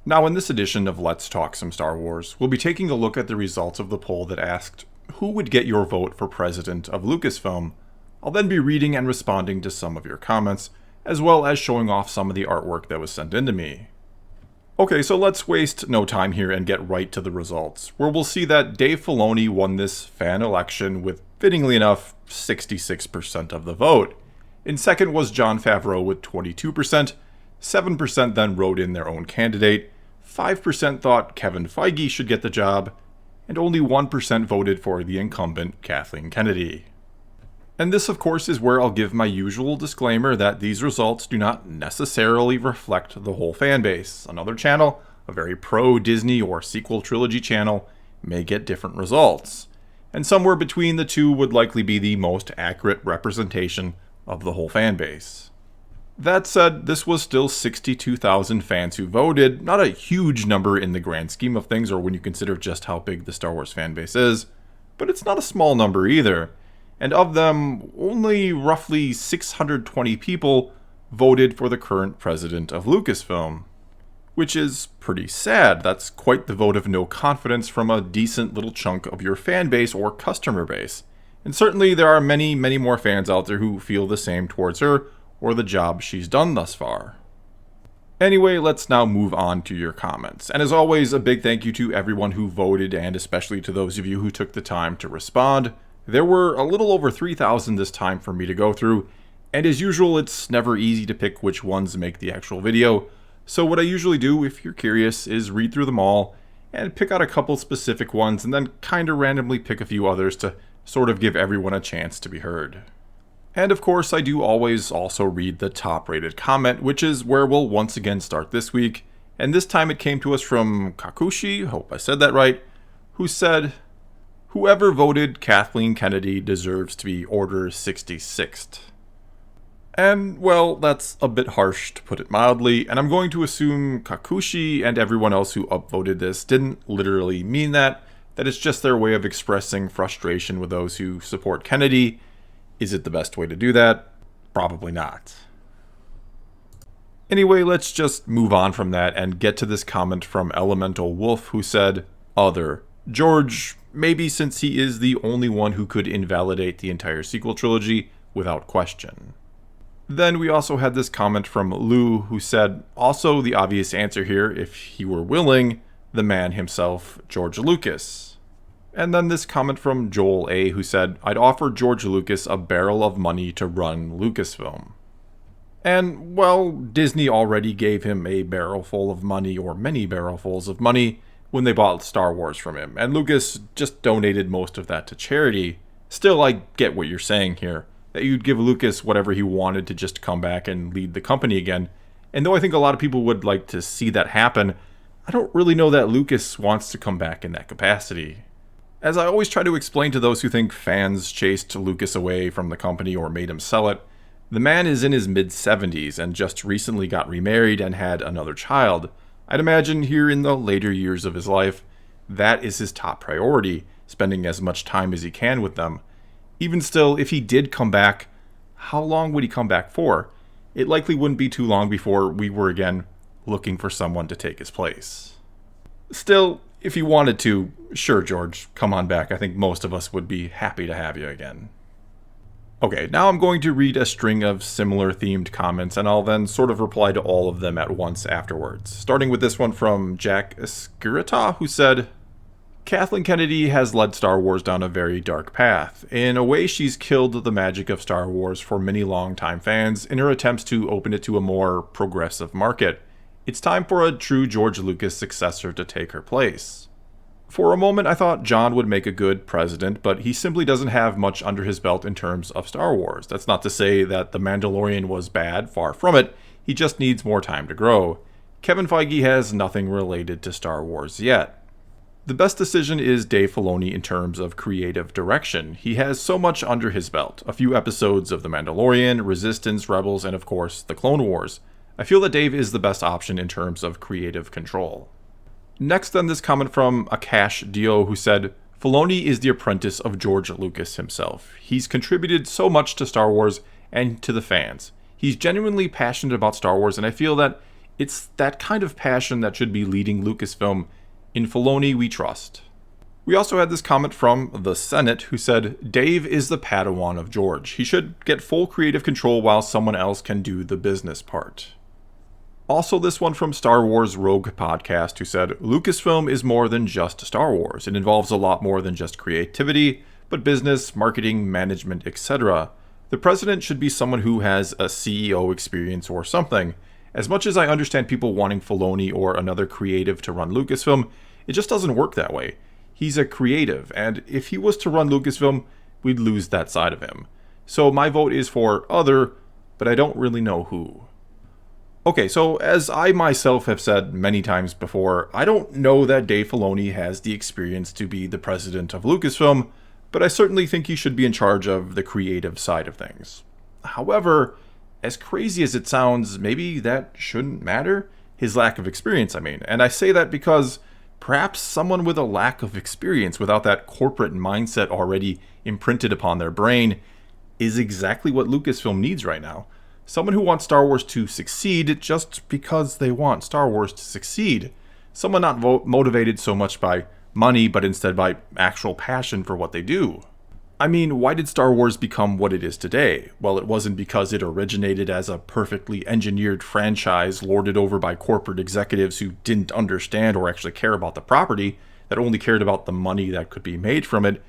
Now in this edition of Let's Talk Some Star Wars, we'll be taking a look at the results of the poll that asked, who would get your vote for president of Lucasfilm? I'll then be reading and responding to some of your comments, as well as showing off some of the artwork that was sent in to me. Okay, so let's waste no time here and get right to the results, where we'll see that Dave Filoni won this fan election with, fittingly enough, 66% of the vote. In second was Jon Favreau with 22%, 7% then wrote in their own candidate, 5% thought Kevin Feige should get the job, and only 1% voted for the incumbent Kathleen Kennedy. And this, of course, is where I'll give my usual disclaimer that these results do not necessarily reflect the whole fanbase. Another channel, a very pro-Disney or sequel trilogy channel, may get different results. And somewhere between the two would likely be the most accurate representation of the whole fanbase. That said, this was still 62,000 fans who voted, not a huge number in the grand scheme of things or when you consider just how big the Star Wars fanbase is, but it's not a small number either. And of them, only roughly 620 people voted for the current president of Lucasfilm. Which is pretty sad. That's quite the vote of no confidence from a decent little chunk of your fan base or customer base. And certainly there are many, many more fans out there who feel the same towards her or the job she's done thus far. Anyway, let's now move on to your comments. And as always, a big thank you to everyone who voted and especially to those of you who took the time to respond. There were a little over 3,000 this time for me to go through, and as usual, it's never easy to pick which ones make the actual video. So what I usually do, if you're curious, is read through them all and pick out a couple specific ones and then kinda randomly pick a few others to sort of give everyone a chance to be heard. And of course, I do always also read the top rated comment, which is where we'll once again start this week. And this time it came to us from Kakushi, hope I said that right, who said, "Whoever voted Kathleen Kennedy deserves to be Order 66th. And, well, that's a bit harsh to put it mildly, and I'm going to assume Kakushi and everyone else who upvoted this didn't literally mean that it's just their way of expressing frustration with those who support Kennedy. Is it the best way to do that? Probably not. Anyway, let's just move on from that and get to this comment from Elemental Wolf who said, "Other. George, maybe since he is the only one who could invalidate the entire sequel trilogy without question." Then we also had this comment from Lou who said, "Also the obvious answer here, if he were willing, the man himself, George Lucas." And then this comment from Joel A who said, "I'd offer George Lucas a barrel of money to run Lucasfilm." And, well, Disney already gave him a barrel full of money, or many barrelfuls of money, when they bought Star Wars from him, and Lucas just donated most of that to charity. Still, I get what you're saying here, that you'd give Lucas whatever he wanted to just come back and lead the company again. And though I think a lot of people would like to see that happen, I don't really know that Lucas wants to come back in that capacity. As I always try to explain to those who think fans chased Lucas away from the company or made him sell it, the man is in his mid-70s and just recently got remarried and had another child. I'd imagine here in the later years of his life, that is his top priority, spending as much time as he can with them. Even still, if he did come back, how long would he come back for? It likely wouldn't be too long before we were again looking for someone to take his place. Still, if he wanted to, sure, George, come on back. I think most of us would be happy to have you again. Okay, now I'm going to read a string of similar themed comments, and I'll then sort of reply to all of them at once afterwards. Starting with this one from Jack Escurita, who said, "Kathleen Kennedy has led Star Wars down a very dark path. In a way, she's killed the magic of Star Wars for many longtime fans in her attempts to open it to a more progressive market. It's time for a true George Lucas successor to take her place. For a moment, I thought John would make a good president, but he simply doesn't have much under his belt in terms of Star Wars. That's not to say that The Mandalorian was bad, far from it. He just needs more time to grow. Kevin Feige has nothing related to Star Wars yet. The best decision is Dave Filoni in terms of creative direction. He has so much under his belt. A few episodes of The Mandalorian, Resistance, Rebels, and of course, The Clone Wars. I feel that Dave is the best option in terms of creative control." Next, then, this comment from Akash Dio, who said, "Filoni is the apprentice of George Lucas himself. He's contributed so much to Star Wars and to the fans. He's genuinely passionate about Star Wars, and I feel that It's that kind of passion that should be leading Lucasfilm. In Filoni, we trust. We also had this comment from the Senate, who said, Dave is the Padawan of George. He should get full creative control while someone else can do the business part. Also this one from Star Wars Rogue Podcast, who said, Lucasfilm is more than just Star Wars. It involves a lot more than just creativity, but business, marketing, management, etc. The president should be someone who has a CEO experience or something. As much as I understand people wanting Filoni or another creative to run Lucasfilm, it just doesn't work that way. He's a creative, and if he was to run Lucasfilm, we'd lose that side of him. So my vote is for other, but I don't really know who. Okay, so as I myself have said many times before, I don't know that Dave Filoni has the experience to be the president of Lucasfilm, but I certainly think he should be in charge of the creative side of things. However, as crazy as it sounds, maybe that shouldn't matter. His lack of experience, I mean. And I say that because perhaps someone with a lack of experience, without that corporate mindset already imprinted upon their brain, is exactly what Lucasfilm needs right now. Someone who wants Star Wars to succeed just because they want Star Wars to succeed. Someone not motivated so much by money, but instead by actual passion for what they do. I mean, why did Star Wars become what it is today? Well, it wasn't because it originated as a perfectly engineered franchise lorded over by corporate executives who didn't understand or actually care about the property, that only cared about the money that could be made from it.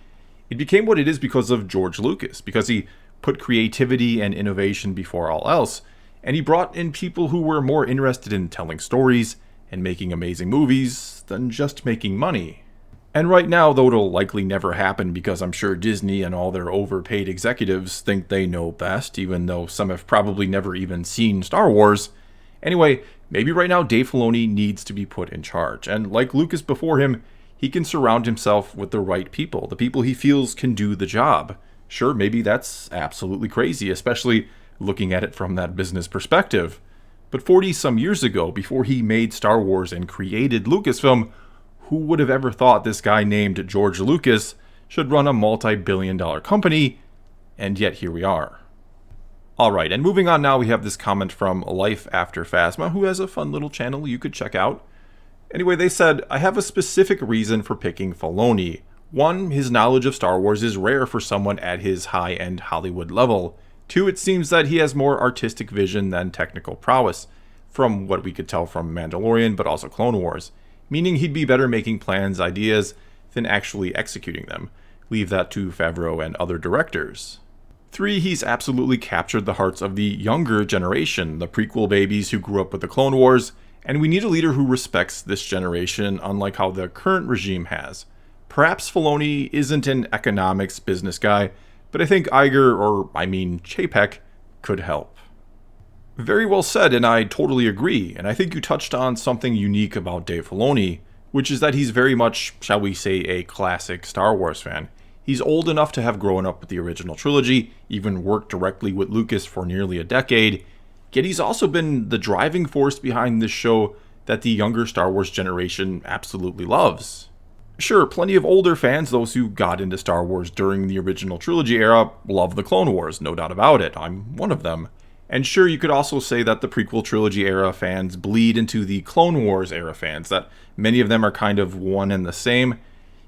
It became what it is because of George Lucas, because he put creativity and innovation before all else, and he brought in people who were more interested in telling stories and making amazing movies than just making money. And right now, though it'll likely never happen because I'm sure Disney and all their overpaid executives think they know best, even though some have probably never even seen Star Wars. Anyway, maybe right now Dave Filoni needs to be put in charge. And like Lucas before him, he can surround himself with the right people, the people he feels can do the job. Sure, maybe that's absolutely crazy, especially looking at it from that business perspective. But 40-some years ago, before he made Star Wars and created Lucasfilm, who would have ever thought this guy named George Lucas should run a multi-billion-dollar company? And yet here we are. Alright, and moving on now, we have this comment from Life After Phasma, who has a fun little channel you could check out. Anyway, they said, I have a specific reason for picking Filoni. One, his knowledge of Star Wars is rare for someone at his high-end Hollywood level. Two, it seems that he has more artistic vision than technical prowess, from what we could tell from Mandalorian, but also Clone Wars. Meaning he'd be better making plans, ideas, than actually executing them. Leave that to Favreau and other directors. 3, he's absolutely captured the hearts of the younger generation, the prequel babies who grew up with the Clone Wars, and we need a leader who respects this generation, unlike how the current regime has. Perhaps Filoni isn't an economics business guy, but I think Chapek could help. Very well said, and I totally agree, and I think you touched on something unique about Dave Filoni, which is that he's very much, shall we say, a classic Star Wars fan. He's old enough to have grown up with the original trilogy, even worked directly with Lucas for nearly a decade, yet he's also been the driving force behind this show that the younger Star Wars generation absolutely loves. Sure, plenty of older fans, those who got into Star Wars during the original trilogy era, love the Clone Wars, no doubt about it. I'm one of them. And sure, you could also say that the prequel trilogy era fans bleed into the Clone Wars era fans, that many of them are kind of one and the same.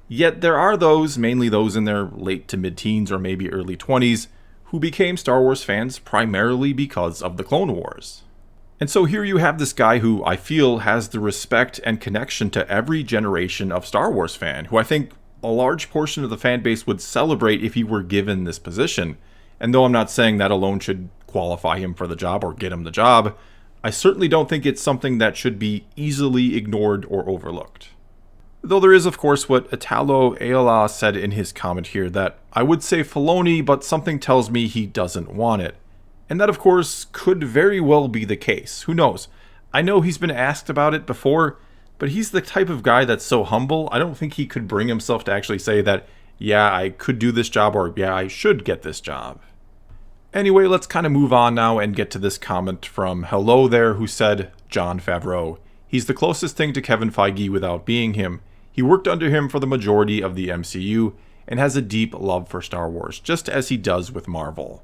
Yet there are those, mainly those in their late to mid-teens or maybe early 20s, who became Star Wars fans primarily because of the Clone Wars. And so here you have this guy who I feel has the respect and connection to every generation of Star Wars fan, who I think a large portion of the fan base would celebrate if he were given this position. And though I'm not saying that alone should qualify him for the job or get him the job, I certainly don't think it's something that should be easily ignored or overlooked. Though there is, of course, what Italo Ayala said in his comment here, that I would say Filoni, but something tells me he doesn't want it. And that, of course, could very well be the case. Who knows? I know he's been asked about it before, but he's the type of guy that's so humble, I don't think he could bring himself to actually say that, yeah, I could do this job, or yeah, I should get this job. Anyway, let's kind of move on now and get to this comment from Hello There, who said, Jon Favreau. He's the closest thing to Kevin Feige without being him. He worked under him for the majority of the MCU, and has a deep love for Star Wars, just as he does with Marvel.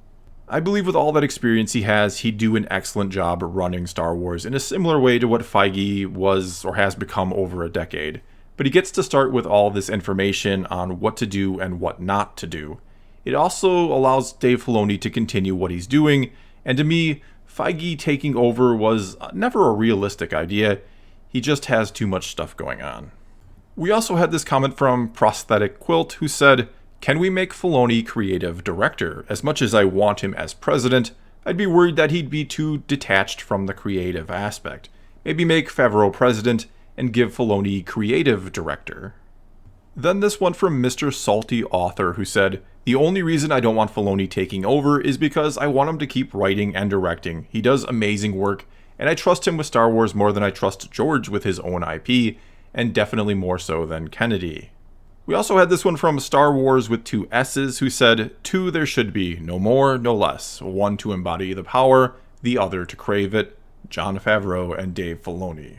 I believe with all that experience he has, he'd do an excellent job running Star Wars in a similar way to what Feige was or has become over a decade. But he gets to start with all this information on what to do and what not to do. It also allows Dave Filoni to continue what he's doing, and to me, Feige taking over was never a realistic idea. He just has too much stuff going on. We also had this comment from Prosthetic Quilt, who said, "Can we make Filoni creative director? As much as I want him as president, I'd be worried that he'd be too detached from the creative aspect. Maybe make Favreau president and give Filoni creative director." Then this one from Mr. Salty Author, who said, "The only reason I don't want Filoni taking over is because I want him to keep writing and directing. He does amazing work, and I trust him with Star Wars more than I trust George with his own IP, and definitely more so than Kennedy." We also had this one from Star Wars with 2 S's, who said, "Two there should be, no more, no less. One to embody the power, the other to crave it. Jon Favreau and Dave Filoni."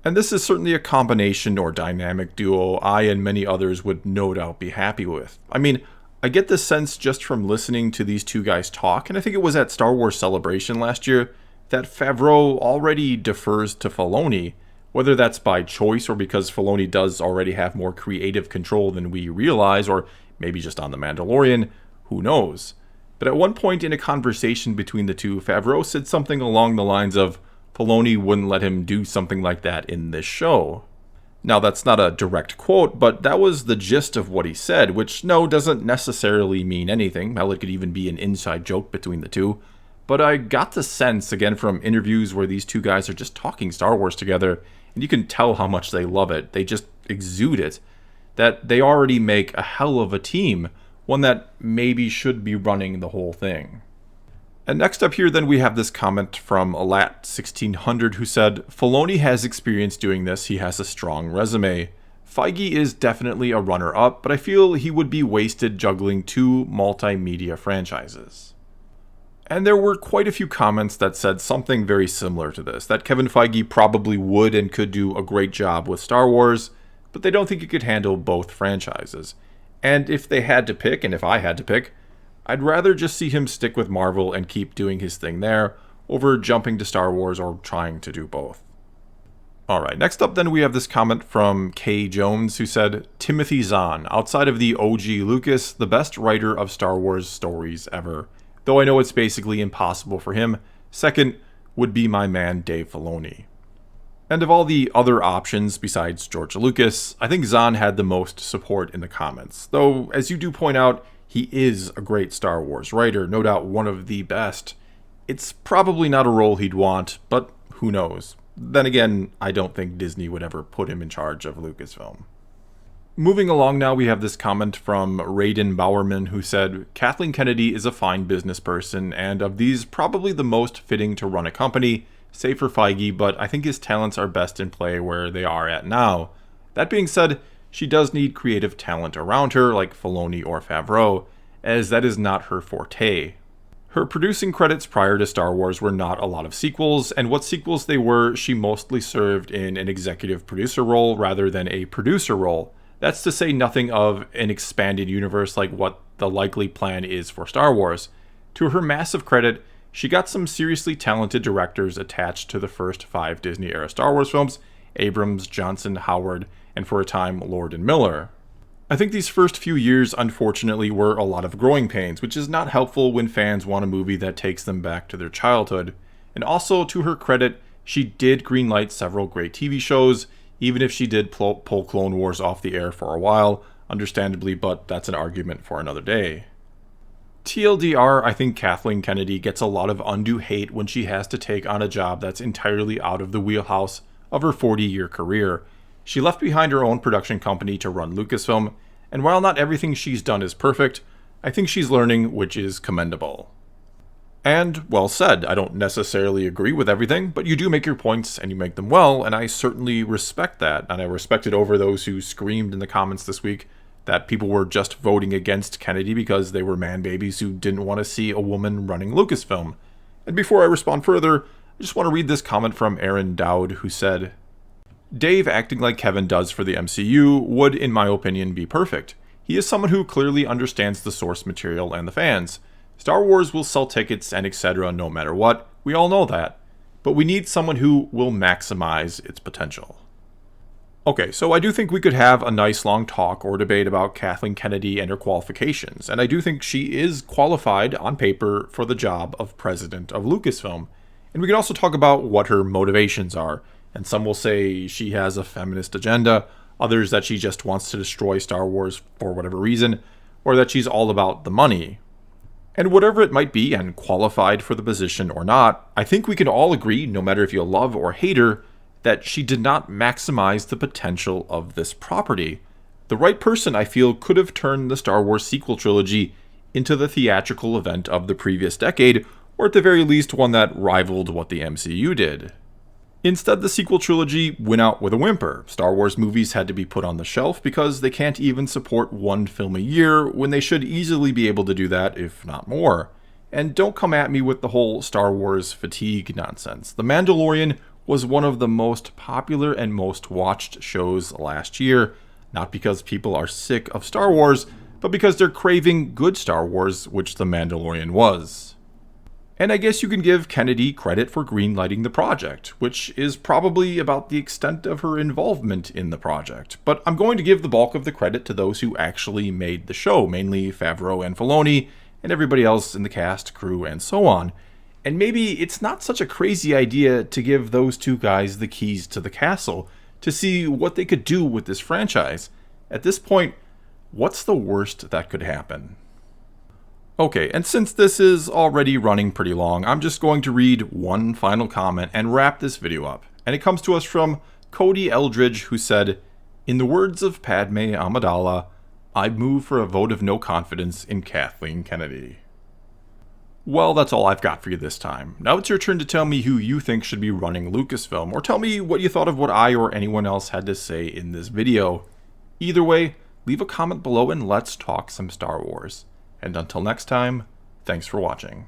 And this is certainly a combination or dynamic duo I and many others would no doubt be happy with. I mean, I get this sense just from listening to these two guys talk, and I think it was at Star Wars Celebration last year, that Favreau already defers to Filoni, whether that's by choice or because Filoni does already have more creative control than we realize, or maybe just on The Mandalorian, who knows. But at one point in a conversation between the two, Favreau said something along the lines of, Filoni wouldn't let him do something like that in this show. Now that's not a direct quote, but that was the gist of what he said, which doesn't necessarily mean anything. Hell, it could even be an inside joke between the two. But I got the sense, again, from interviews where these two guys are just talking Star Wars together, and you can tell how much they love it. They just exude it. That they already make a hell of a team, one that maybe should be running the whole thing. And next up here, then, we have this comment from Alat1600, who said, "Filoni has experience doing this. He has a strong resume. Feige is definitely a runner-up, but I feel he would be wasted juggling 2 multimedia franchises." And there were quite a few comments that said something very similar to this, that Kevin Feige probably would and could do a great job with Star Wars, but they don't think he could handle both franchises. And if they had to pick, and if I had to pick, I'd rather just see him stick with Marvel and keep doing his thing there, over jumping to Star Wars or trying to do both. Alright, next up then we have this comment from K. Jones, who said, "Timothy Zahn, outside of the OG Lucas, the best writer of Star Wars stories ever. Though I know it's basically impossible for him. Second would be my man Dave Filoni." And of all the other options besides George Lucas, I think Zahn had the most support in the comments. Though, as you do point out, he is a great Star Wars writer, no doubt one of the best. It's probably not a role he'd want, but who knows. Then again, I don't think Disney would ever put him in charge of Lucasfilm. Moving along now, we have this comment from Raiden Bowerman, who said, "Kathleen Kennedy is a fine business person, and of these, probably the most fitting to run a company, save for Feige, but I think his talents are best in play where they are at now. That being said, she does need creative talent around her, like Filoni or Favreau, as that is not her forte. Her producing credits prior to Star Wars were not a lot of sequels, and what sequels they were, she mostly served in an executive producer role rather than a producer role. That's to say nothing of an expanded universe like what the likely plan is for Star Wars. To her massive credit, she got some seriously talented directors attached to the first 5 Disney-era Star Wars films, Abrams, Johnson, Howard, and for a time, Lord and Miller. I think these first few years, unfortunately, were a lot of growing pains, which is not helpful when fans want a movie that takes them back to their childhood. And also, to her credit, she did greenlight several great TV shows, even if she did pull Clone Wars off the air for a while, understandably, but that's an argument for another day. TLDR, I think Kathleen Kennedy gets a lot of undue hate when she has to take on a job that's entirely out of the wheelhouse of her 40-year career. She left behind her own production company to run Lucasfilm, and while not everything she's done is perfect, I think she's learning, which is commendable. And, well said, I don't necessarily agree with everything, but you do make your points and you make them well, and I certainly respect that, and I respect it over those who screamed in the comments this week that people were just voting against Kennedy because they were man-babies who didn't want to see a woman running Lucasfilm. And before I respond further, I just want to read this comment from Aaron Dowd, who said, "Dave acting like Kevin does for the MCU would, in my opinion, be perfect. He is someone who clearly understands the source material and the fans. Star Wars will sell tickets and etc. no matter what, we all know that, but we need someone who will maximize its potential. Okay, so I do think we could have a nice long talk or debate about Kathleen Kennedy and her qualifications, and I do think she is qualified on paper for the job of president of Lucasfilm. And we can also talk about what her motivations are, and some will say she has a feminist agenda, others that she just wants to destroy Star Wars for whatever reason, or that she's all about the money. And whatever it might be and qualified for the position or not, I think we can all agree, no matter if you love or hate her, that she did not maximize the potential of this property. The right person, I feel, could have turned the Star Wars sequel trilogy into the theatrical event of the previous decade, or at the very least one that rivaled what the MCU did. Instead, the sequel trilogy went out with a whimper. Star Wars movies had to be put on the shelf because they can't even support one film a year when they should easily be able to do that, if not more. And don't come at me with the whole Star Wars fatigue nonsense. The Mandalorian was one of the most popular and most watched shows last year, not because people are sick of Star Wars, but because they're craving good Star Wars, which The Mandalorian was. And I guess you can give Kennedy credit for greenlighting the project, which is probably about the extent of her involvement in the project. But I'm going to give the bulk of the credit to those who actually made the show, mainly Favreau and Filoni, and everybody else in the cast, crew, and so on. And maybe it's not such a crazy idea to give those two guys the keys to the castle to see what they could do with this franchise. At this point, what's the worst that could happen? Okay, and since this is already running pretty long, I'm just going to read one final comment and wrap this video up. And it comes to us from Cody Eldridge, who said, "In the words of Padme Amidala, I'd move for a vote of no confidence in Kathleen Kennedy." Well, that's all I've got for you this time. Now it's your turn to tell me who you think should be running Lucasfilm, or tell me what you thought of what I or anyone else had to say in this video. Either way, leave a comment below and let's talk some Star Wars. And until next time, thanks for watching.